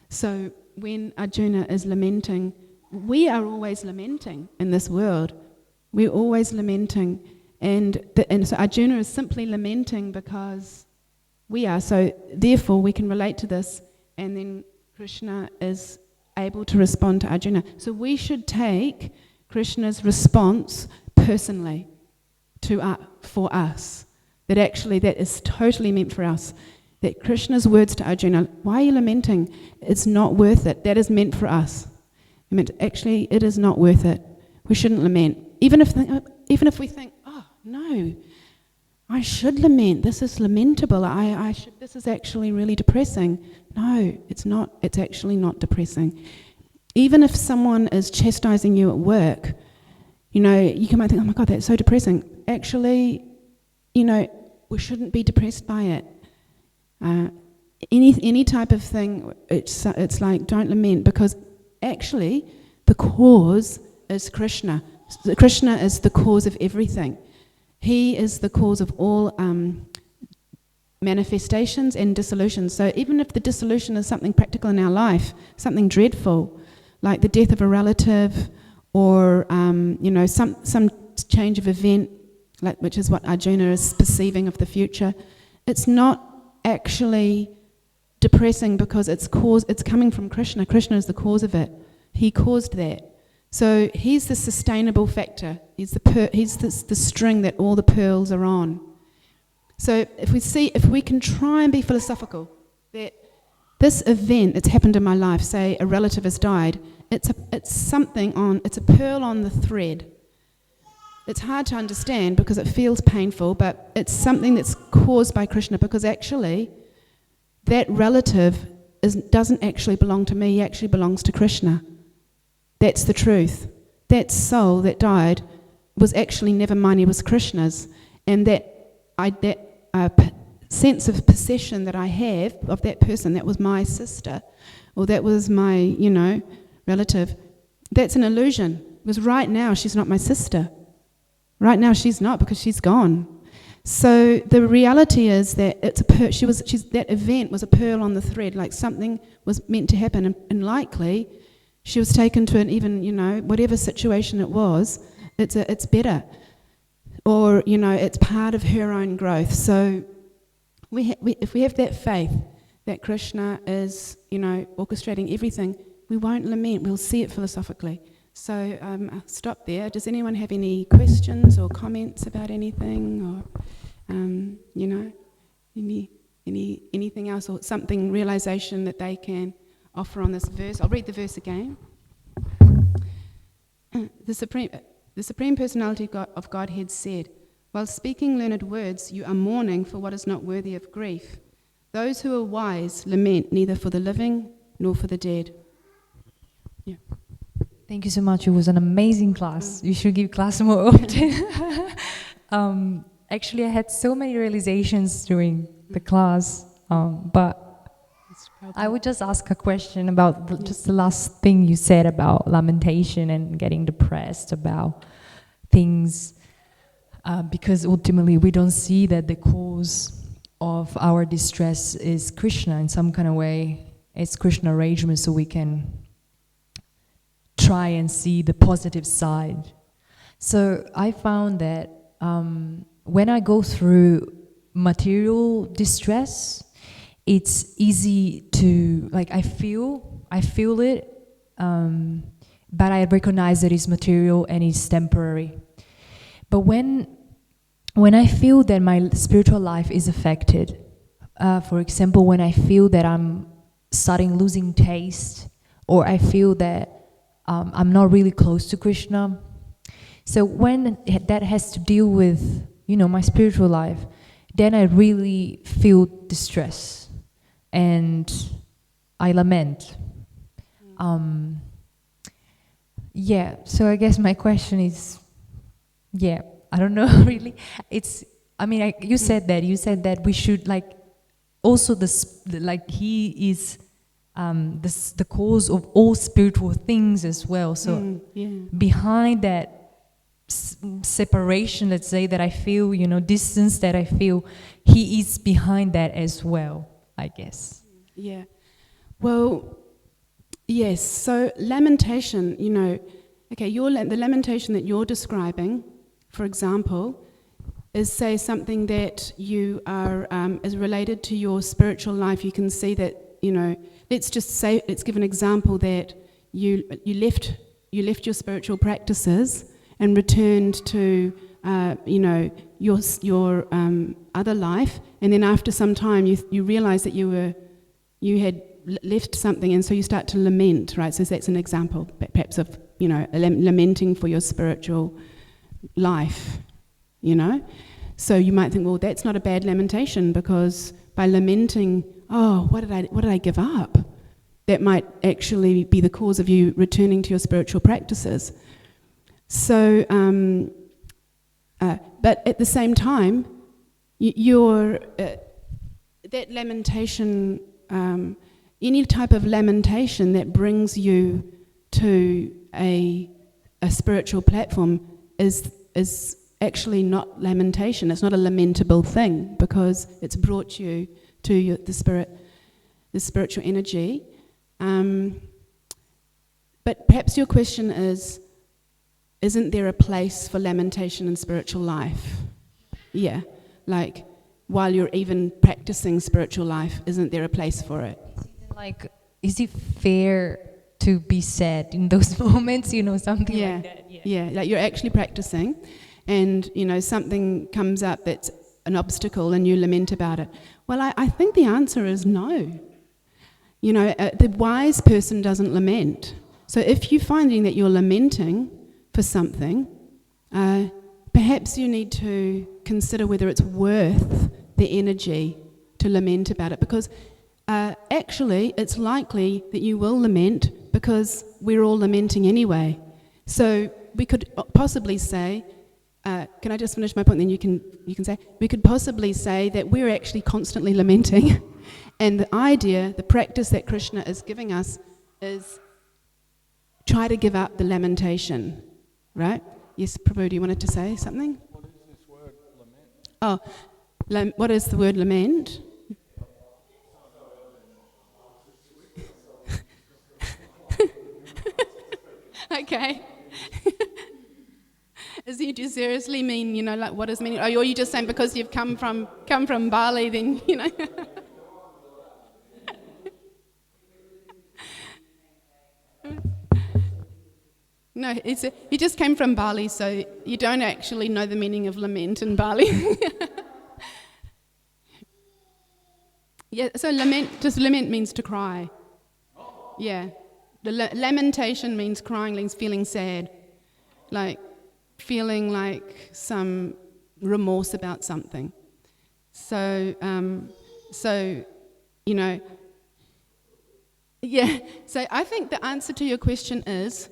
So when Arjuna is lamenting, we are always lamenting in this world. We're always lamenting, and so Arjuna is simply lamenting because we are. So therefore, we can relate to this, and then Krishna is able to respond to Arjuna. So we should take Krishna's response personally for us. That actually that is totally meant for us. That Krishna's words to Arjuna, why are you lamenting? It's not worth it. That is meant for us. Actually, it is not worth it. We shouldn't lament. Even if we think, oh no, I should lament. This is lamentable. This is actually really depressing. No, it's not. It's actually not depressing. Even if someone is chastising you at work, you might think, oh my God, that's so depressing. Actually, we shouldn't be depressed by it. Any type of thing, it's like, don't lament, because actually the cause is Krishna. Krishna is the cause of everything. He is the cause of all manifestations and dissolutions. So even if the dissolution is something practical in our life, something dreadful, like the death of a relative, or some change of event, like which is what Arjuna is perceiving of the future, it's not actually depressing because it's coming from Krishna. Krishna is the cause of it. He caused that. So he's the sustainable factor. He's the string that all the pearls are on. So if we can try and be philosophical, that this event that's happened in my life, say a relative has died, it's a pearl on the thread. It's hard to understand because it feels painful, but it's something that's caused by Krishna, because actually that relative doesn't actually belong to me, he actually belongs to Krishna. That's the truth. That soul that died was actually never mine, it was Krishna's. And that sense of possession that I have of that person, that was my sister, or that was my, relative, that's an illusion. Because right now she's not my sister. Right now she's not, because she's gone. So the reality is that that event was a pearl on the thread, like something was meant to happen, and likely she was taken to an even, whatever situation it was, it's better. Or, it's part of her own growth. So if we have that faith that Krishna is, orchestrating everything, we won't lament, we'll see it philosophically. So I'll stop there. Does anyone have any questions or comments about anything, or anything else, or something, realization that they can offer on this verse? I'll read the verse again. The Supreme Personality of Godhead said, "While speaking learned words, you are mourning for what is not worthy of grief. Those who are wise lament neither for the living nor for the dead." Yeah. Thank you so much. It was an amazing class. You should give class more often. Actually, I had so many realizations during the class, but I would just ask a question about just the last thing you said about lamentation and getting depressed about things, because ultimately we don't see that the cause of our distress is Krishna in some kind of way. It's Krishna arrangement, so we can try and see the positive side. So I found that when I go through material distress, it's easy to, I feel it, but I recognize that it's material and it's temporary. But when I feel that my spiritual life is affected, for example, when I feel that I'm starting losing taste, or I feel that I'm not really close to Krishna, so when that has to deal with, my spiritual life, then I really feel distress and I lament. So I guess my question is, I don't know really. You said that we should also he is the cause of all spiritual things as well. So behind that separation, let's say, that I feel, distance that I feel, he is behind that as well, I guess. Yeah. Well, yes. So lamentation, the lamentation that you're describing, for example, is, say, something that you are is related to your spiritual life. You can see that, let's give an example that you left your spiritual practices and returned to your other life, and then after some time you realize that you had left something, and so you start to lament, right? So that's an example, perhaps, of lamenting for your spiritual life, So you might think, well, that's not a bad lamentation, because by lamenting, what did I give up? That might actually be the cause of you returning to your spiritual practices. So, but at the same time, that lamentation, any type of lamentation that brings you to a spiritual platform is actually not lamentation. It's not a lamentable thing because it's brought you to the spiritual energy. But perhaps your question is, isn't there a place for lamentation in spiritual life? Yeah, like while you're even practicing spiritual life, isn't there a place for it? Like, is it fair to be sad in those moments? Something like that. Yeah, like you're actually practicing and, something comes up that's an obstacle and you lament about it. Well, I think the answer is no. The wise person doesn't lament. So if you're finding that you're lamenting for something, perhaps you need to consider whether it's worth the energy to lament about it, because actually it's likely that you will lament because we're all lamenting anyway. So we could possibly say, can I just finish my point, then you can say, we could possibly say that we're actually constantly lamenting and the practice that Krishna is giving us is try to give up the lamentation, right? Yes, Prabhu, you wanted to say something? What is this word, lament? What is the word lament? Okay. Do you seriously mean, like what is meaning? Or are you just saying because you've come from Bali, then, No, he just came from Bali, so you don't actually know the meaning of lament in Bali. Yeah, so lament means to cry. Yeah. The lamentation means crying, means feeling sad. Like feeling like some remorse about something. So, yeah. So I think the answer to your question is,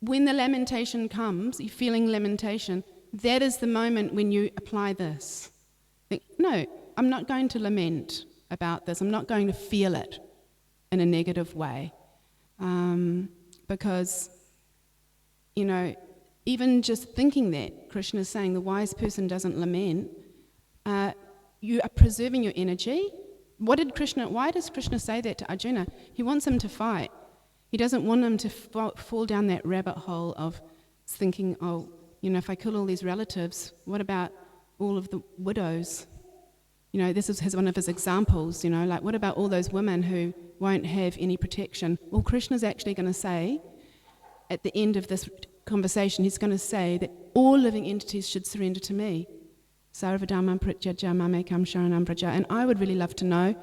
when the lamentation comes, you're feeling lamentation, that is the moment when you apply this. Think, no, I'm not going to lament about this. I'm not going to feel it in a negative way. Because, even just thinking that, Krishna is saying the wise person doesn't lament, you are preserving your energy. Why does Krishna say that to Arjuna? He wants him to fight. He doesn't want him to fall down that rabbit hole of thinking, if I kill all these relatives, what about all of the widows? This is one of his examples, like what about all those women who won't have any protection? Well, Krishna's actually going to say, at the end of this conversation, he's going to say that all living entities should surrender to me. Sarvadhamma prityaja mamekam sharanam praja. And I would really love to know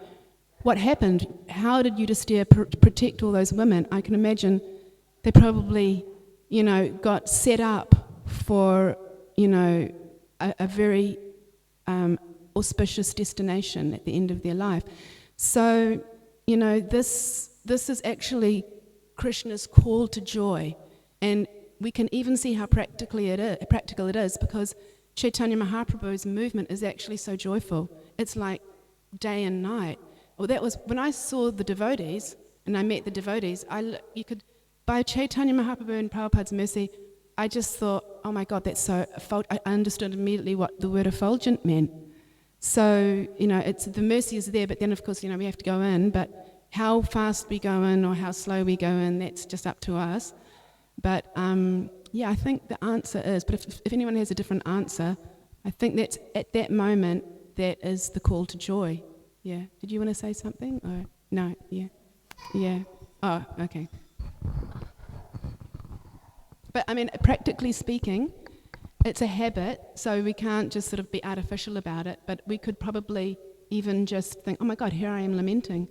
what happened. How did Yudhisthira protect all those women? I can imagine they probably, got set up for, a very auspicious destination at the end of their life. So, this is actually Krishna's call to joy. And we can even see how practical it is because Chaitanya Mahaprabhu's movement is actually so joyful. It's like day and night. Well, that was when I saw the devotees and I met the devotees. By Chaitanya Mahaprabhu and Prabhupada's mercy, I just thought, oh my God, that's so. I understood immediately what the word effulgent meant. So it's the mercy is there, but then of course we have to go in. But how fast we go in or how slow we go in, that's just up to us. But I think the answer is. But if anyone has a different answer, I think that's at that moment that is the call to joy. Yeah. Did you want to say something? Or no? Yeah. Yeah. Oh, okay. But practically speaking, it's a habit, so we can't just sort of be artificial about it. But we could probably even just think, oh my God, here I am lamenting.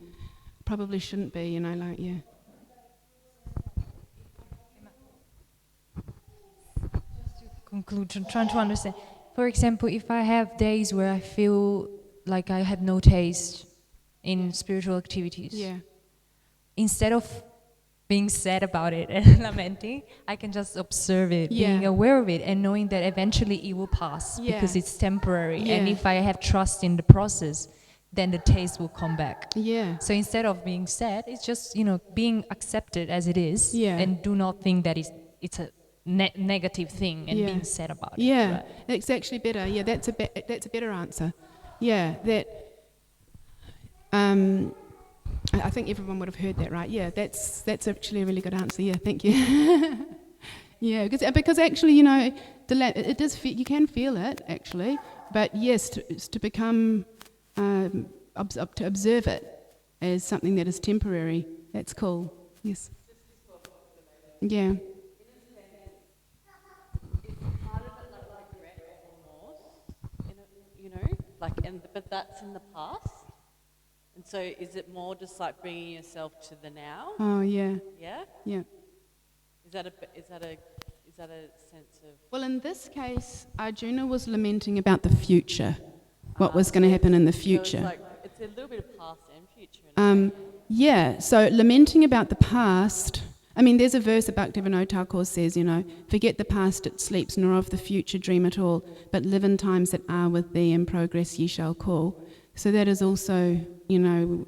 Probably shouldn't be, yeah. Just to conclude, I'm trying to understand. For example, if I have days where I feel like I have no taste in spiritual activities, instead of being sad about it and lamenting, I can just observe it, being aware of it, and knowing that eventually it will pass because it's temporary. And if I have trust in the process, then the taste will come back. Yeah. So instead of being sad, it's just being accepted as it is, and do not think that it's a negative thing and being sad about it. Yeah, Right? it's actually better. Yeah, that's a better answer. Yeah, that. I think everyone would have heard that, right? Yeah, that's actually a really good answer. Yeah, thank you. Yeah, because actually, you know, it does. You can feel it actually, but yes, to become to observe it as something that is temporary. That's cool. Yes. Yeah. Part of it like regret or remorse, you know, like, but that's in the past. And so, is it more just like bringing yourself to the now? Oh yeah. Yeah. Yeah. Is that a sense of? Well, in this case, Arjuna was lamenting about the future, what was going to happen in the future. So it's a little bit of past and future. Yeah, so lamenting about the past. I mean, there's a verse that Bhaktivinoda Thakur says, you know, forget the past, it sleeps, nor of the future dream at all, but live in times that are with thee, and progress ye shall call. So that is also, you know,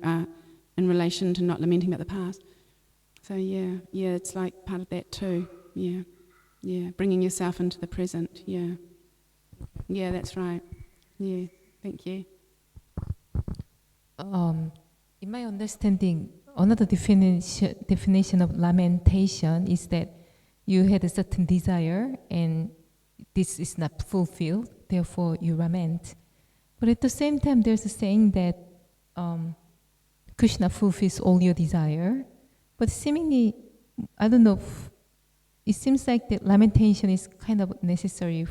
in relation to not lamenting about the past. So yeah, it's like part of that too. Yeah, bringing yourself into the present. Yeah, that's right. Yeah, thank you. In my understanding, another definition of lamentation is that you had a certain desire and this is not fulfilled, therefore you lament. But at the same time, there's a saying that Krishna fulfills all your desire. But seemingly, I don't know, it seems like that lamentation is kind of necessary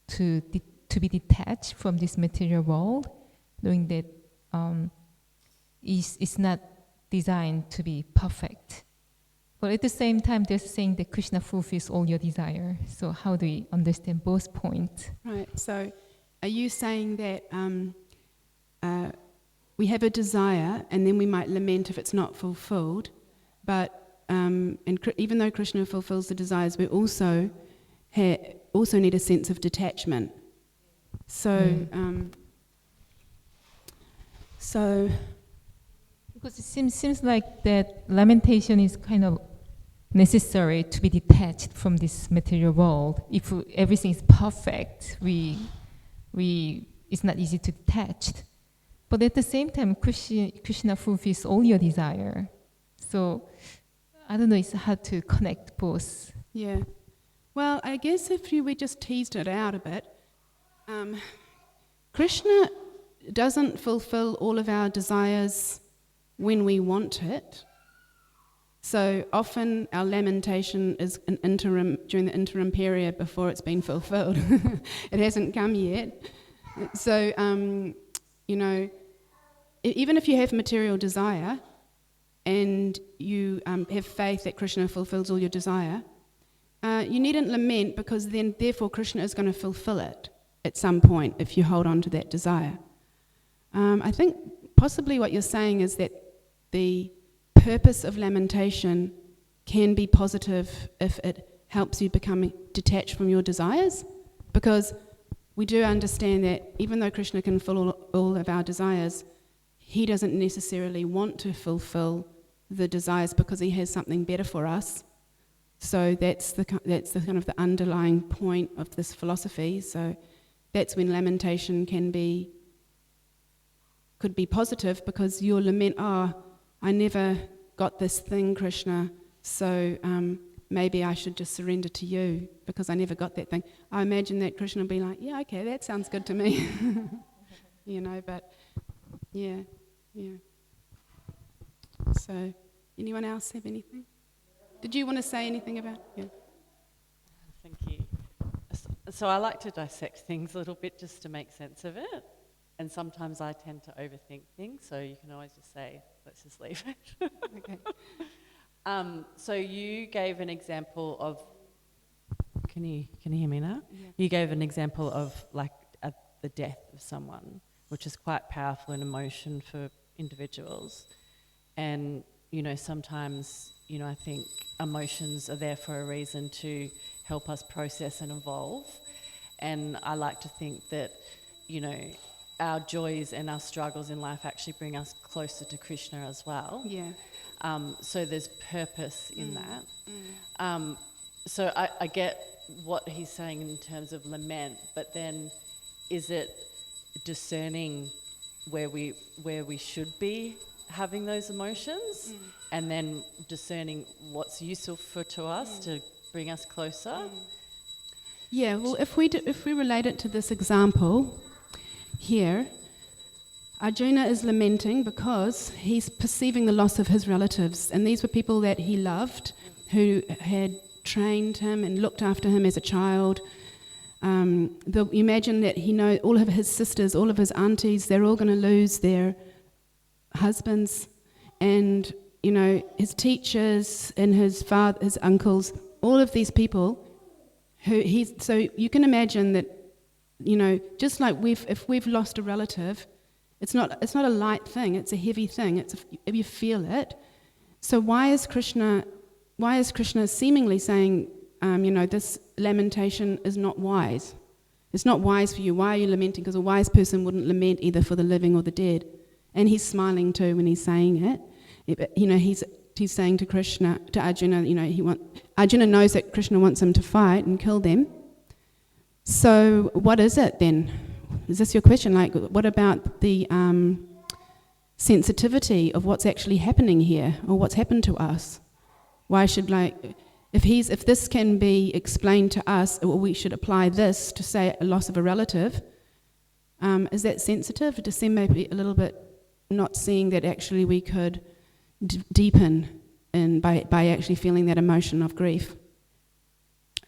to be detached from this material world, knowing that it's not designed to be perfect. But at the same time, there's a saying that Krishna fulfills all your desire. So how do we understand both points? Right, so are you saying that we have a desire and then we might lament if it's not fulfilled, but even though Krishna fulfills the desires, we also need a sense of detachment. So, because it seems like that lamentation is kind of necessary to be detached from this material world. If everything is perfect, it's not easy to detach. But at the same time, Krishna fulfills all your desire. So I don't know, it's hard to connect both. Yeah. Well, I guess if we just teased it out a bit, Krishna doesn't fulfill all of our desires when we want it. So often our lamentation is during the interim period before it's been fulfilled. It hasn't come yet. So, you know, even if you have material desire and you have faith that Krishna fulfills all your desire, you needn't lament, because then therefore Krishna is going to fulfill it at some point if you hold on to that desire. I think possibly what you're saying is that the purpose of lamentation can be positive if it helps you become detached from your desires, because we do understand that even though Krishna can fulfill all of our desires, he doesn't necessarily want to fulfill the desires because he has something better for us. So that's the kind of the underlying point of this philosophy. So that's when lamentation could be positive, because you'll lament, I never got this thing, Krishna, so maybe I should just surrender to you because I never got that thing. I imagine that Krishna will be like, yeah, okay, that sounds good to me. You know, but yeah. So, anyone else have anything? Did you want to say anything about? Yeah. Thank you. So I like to dissect things a little bit just to make sense of it. And sometimes I tend to overthink things, so you can always just say, let's just leave it. Okay. So you gave an example of, can you hear me now? Yeah. You gave an example of like the death of someone, which is quite powerful in emotion for individuals. And, you know, sometimes, you know, I think emotions are there for a reason to help us process and evolve. And I like to think that, you know, our joys and our struggles in life actually bring us closer to Krishna as well. Yeah. So there's purpose in that. So I get what he's saying in terms of lament, but then is it discerning where we should be having those emotions, and then discerning what's useful to us to bring us closer? Yeah, well, if we relate it to this example here, Arjuna is lamenting because he's perceiving the loss of his relatives, and these were people that he loved, who had trained him and looked after him as a child. Imagine that he knows all of his sisters, all of his aunties, they're all going to lose their husbands, and his teachers and his father, his uncles, all of these people. So you can imagine that, just like if we've lost a relative, it's not a light thing; it's a heavy thing. If you feel it. So why is Krishna seemingly saying, this lamentation is not wise? It's not wise for you. Why are you lamenting? Because a wise person wouldn't lament either for the living or the dead. And he's smiling too when he's saying it. He's saying to Krishna, to Arjuna, Arjuna knows that Krishna wants him to fight and kill them. So what is it then? Is this your question? Like, what about the sensitivity of what's actually happening here, or what's happened to us? Why should, if this can be explained to us, or we should apply this to, say, a loss of a relative, is that sensitive? Does seem maybe a little bit not seeing that actually we could deepen by actually feeling that emotion of grief.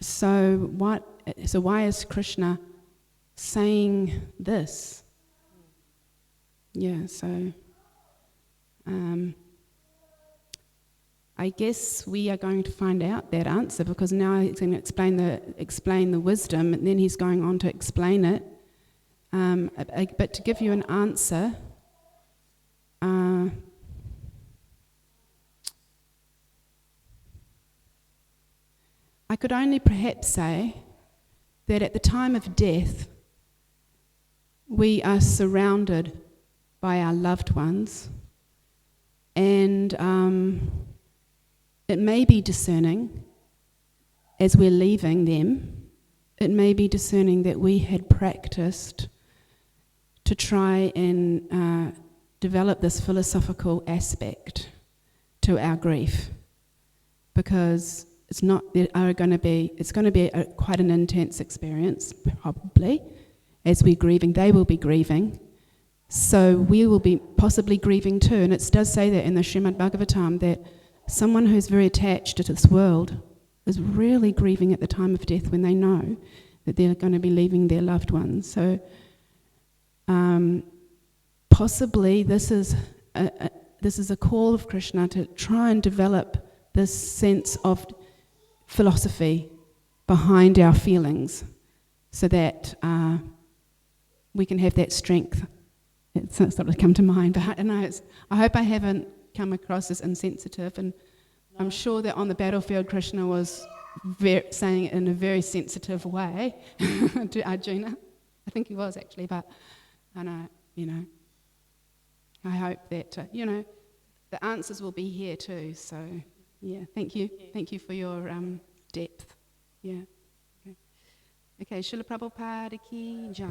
So why is Krishna saying this? Yeah, so I guess we are going to find out that answer, because now he's going to explain the wisdom, and then he's going on to explain it. But to give you an answer, I could only perhaps say that at the time of death, we are surrounded by our loved ones, and it may be discerning as we're leaving them. It may be discerning that we had practiced to try and develop this philosophical aspect to our grief, because it's going to be quite an intense experience, probably, as we're grieving. They will be grieving, so we will be possibly grieving too. And it does say that in the Srimad Bhagavatam, that someone who's very attached to this world is really grieving at the time of death when they know that they're going to be leaving their loved ones. So possibly this is a call of Krishna to try and develop this sense of philosophy behind our feelings, so that we can have that strength. It's sort of come to mind, but I don't know. I hope I haven't come across as insensitive, and no. I'm sure that on the battlefield Krishna was saying it in a very sensitive way to Arjuna. I think he was actually, but I know, I hope that the answers will be here too. So yeah, thank you for your depth. Yeah. Okay, Srila Prabhupada ki jai.